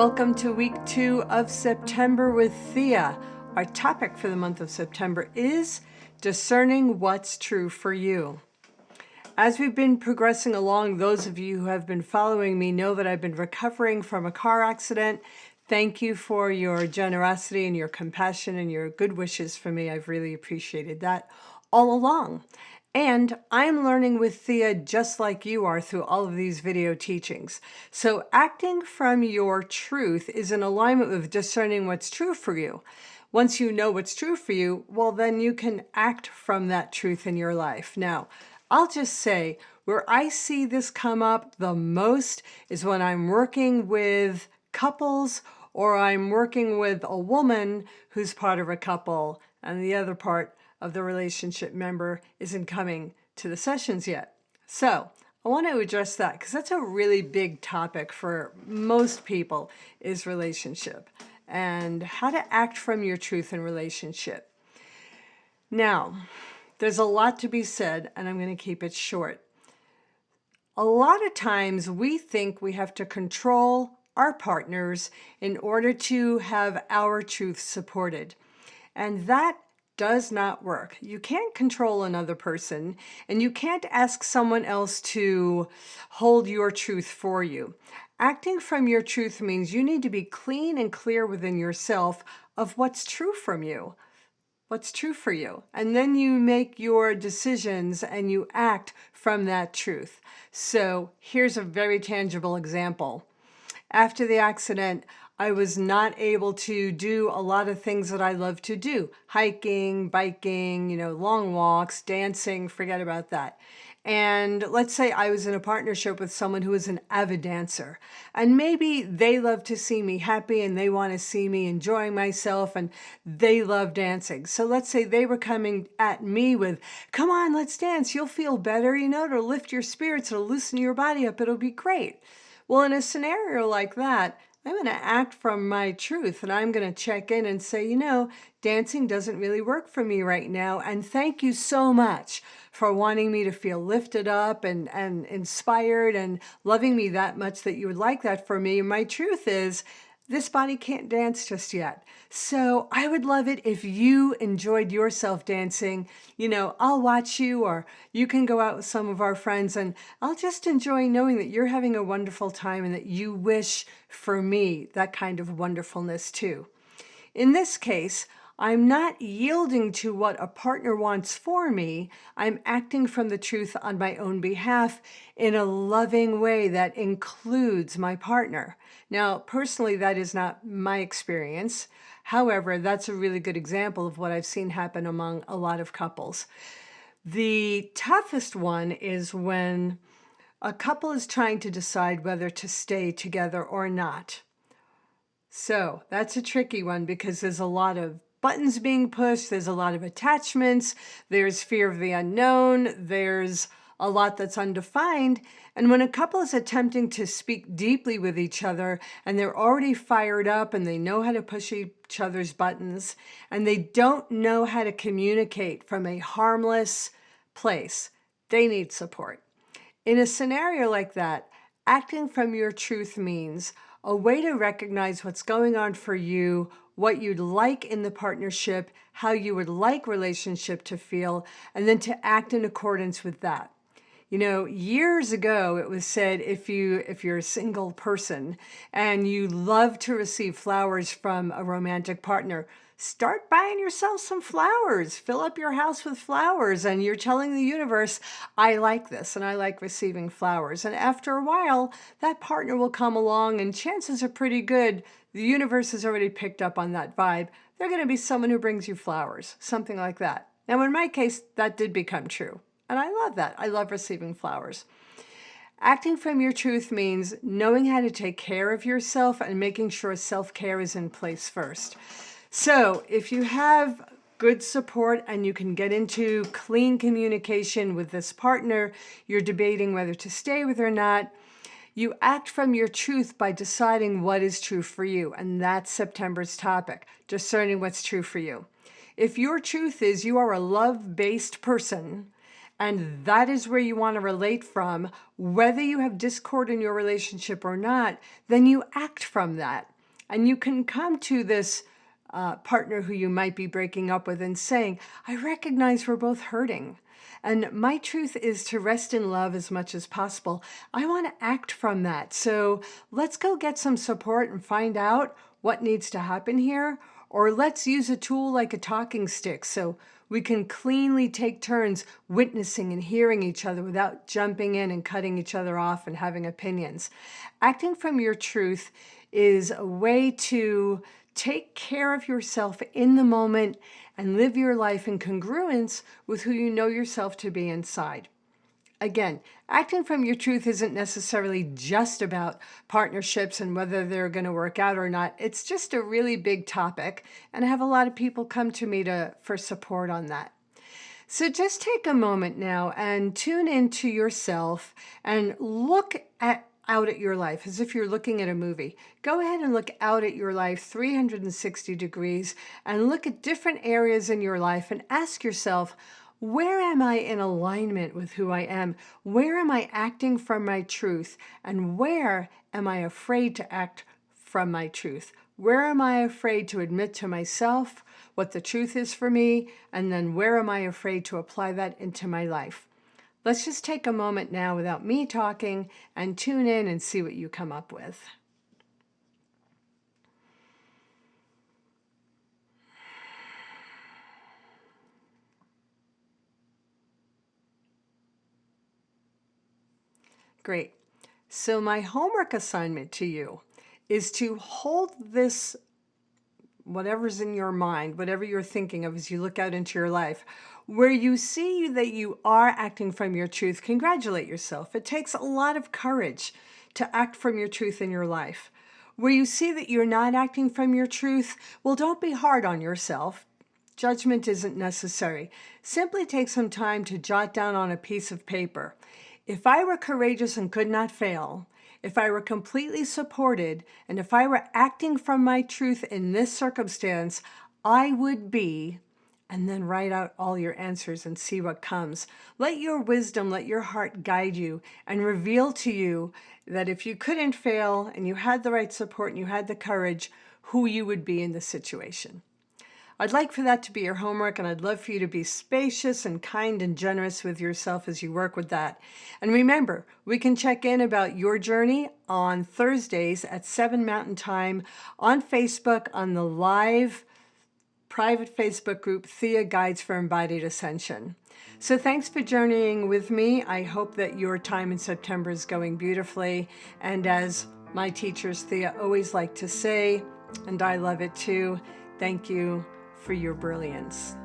Welcome to week 2 of September with Thea. Our topic for the month of September is discerning what's true for you. As we've been progressing along, those of you who have been following me know that I've been recovering from a car accident. Thank you for your generosity and your compassion and your good wishes for me. I've really appreciated that all along. And I'm learning with Thea just like you are through all of these video teachings. So acting from your truth is in alignment with discerning what's true for you. Once you know what's true for you, well, then you can act from that truth in your life. Now, I'll just say where I see this come up the most is when I'm working with couples or I'm working with a woman who's part of a couple and the other part of the relationship member isn't coming to the sessions yet. So I want to address that because that's a really big topic for most people is relationship and how to act from your truth in relationship. Now, there's a lot to be said and I'm going to keep it short. A lot of times we think we have to control our partners in order to have our truth supported. And that does not work. You can't control another person and you can't ask someone else to hold your truth for you. Acting from your truth means you need to be clean and clear within yourself of what's true from you, what's true for you. And then you make your decisions and you act from that truth. So here's a very tangible example. After the accident, I was not able to do a lot of things that I love to do. Hiking, biking, long walks, dancing, forget about that. And let's say I was in a partnership with someone who is an avid dancer. And maybe they love to see me happy and they want to see me enjoying myself and they love dancing. So let's say they were coming at me with, come on, let's dance. You'll feel better, it'll lift your spirits, it'll loosen your body up, it'll be great. Well, in a scenario like that, I'm going to act from my truth and I'm going to check in and say, dancing doesn't really work for me right now. And thank you so much for wanting me to feel lifted up and inspired and loving me that much that you would like that for me. My truth is this body can't dance just yet. So I would love it if you enjoyed yourself dancing. I'll watch you or you can go out with some of our friends and I'll just enjoy knowing that you're having a wonderful time and that you wish for me that kind of wonderfulness too. In this case, I'm not yielding to what a partner wants for me. I'm acting from the truth on my own behalf in a loving way that includes my partner. Now, personally, that is not my experience. However, that's a really good example of what I've seen happen among a lot of couples. The toughest one is when a couple is trying to decide whether to stay together or not. So that's a tricky one because there's a lot of buttons being pushed, there's a lot of attachments, there's fear of the unknown, there's a lot that's undefined. And when a couple is attempting to speak deeply with each other and they're already fired up and they know how to push each other's buttons and they don't know how to communicate from a harmless place, they need support. In a scenario like that, acting from your truth means a way to recognize what's going on for you, what you'd like in the partnership, how you would like relationship to feel, and then to act in accordance with that. Years ago, it was said if you're a single person and you love to receive flowers from a romantic partner, start buying yourself some flowers. Fill up your house with flowers and you're telling the universe, I like this and I like receiving flowers. And after a while, that partner will come along and chances are pretty good the universe has already picked up on that vibe. They're going to be someone who brings you flowers, something like that. Now, in my case, that did become true. And I love that. I love receiving flowers. Acting from your truth means knowing how to take care of yourself and making sure self-care is in place first. So if you have good support and you can get into clean communication with this partner, you're debating whether to stay with or not, you act from your truth by deciding what is true for you. And that's September's topic, discerning what's true for you. If your truth is you are a love-based person, And that is where you want to relate from. Whether you have discord in your relationship or not, then you act from that. And you can come to this partner who you might be breaking up with and saying, I recognize we're both hurting. And my truth is to rest in love as much as possible. I want to act from that. So let's go get some support and find out what needs to happen here. Or let's use a tool like a talking stick so we can cleanly take turns witnessing and hearing each other without jumping in and cutting each other off and having opinions. Acting from your truth is a way to take care of yourself in the moment and live your life in congruence with who you know yourself to be inside. Again, acting from your truth isn't necessarily just about partnerships and whether they're going to work out or not. It's just a really big topic, and I have a lot of people come to me for support on that. So just take a moment now and tune into yourself and look out at your life as if you're looking at a movie. Go ahead and look out at your life 360 degrees and look at different areas in your life and ask yourself, where am I in alignment with who I am? Where am I acting from my truth? And where am I afraid to act from my truth? Where am I afraid to admit to myself what the truth is for me? And then where am I afraid to apply that into my life? Let's just take a moment now without me talking and tune in and see what you come up with. Great. So my homework assignment to you is to hold this, whatever's in your mind, whatever you're thinking of as you look out into your life, where you see that you are acting from your truth. Congratulate yourself. It takes a lot of courage to act from your truth in your life. Where you see that you're not acting from your truth, well, don't be hard on yourself. Judgment isn't necessary. Simply take some time to jot down on a piece of paper, if I were courageous and could not fail, if I were completely supported, and if I were acting from my truth in this circumstance, I would be, and then write out all your answers and see what comes. Let your wisdom, let your heart guide you and reveal to you that if you couldn't fail and you had the right support and you had the courage, who you would be in the situation. I'd like for that to be your homework, and I'd love for you to be spacious and kind and generous with yourself as you work with that. And remember, we can check in about your journey on Thursdays at 7 Mountain Time on Facebook on the live private Facebook group, THEA Guides for Embodied Ascension. So thanks for journeying with me. I hope that your time in September is going beautifully. And as my teachers, THEA, always like to say, and I love it too, thank you for your brilliance.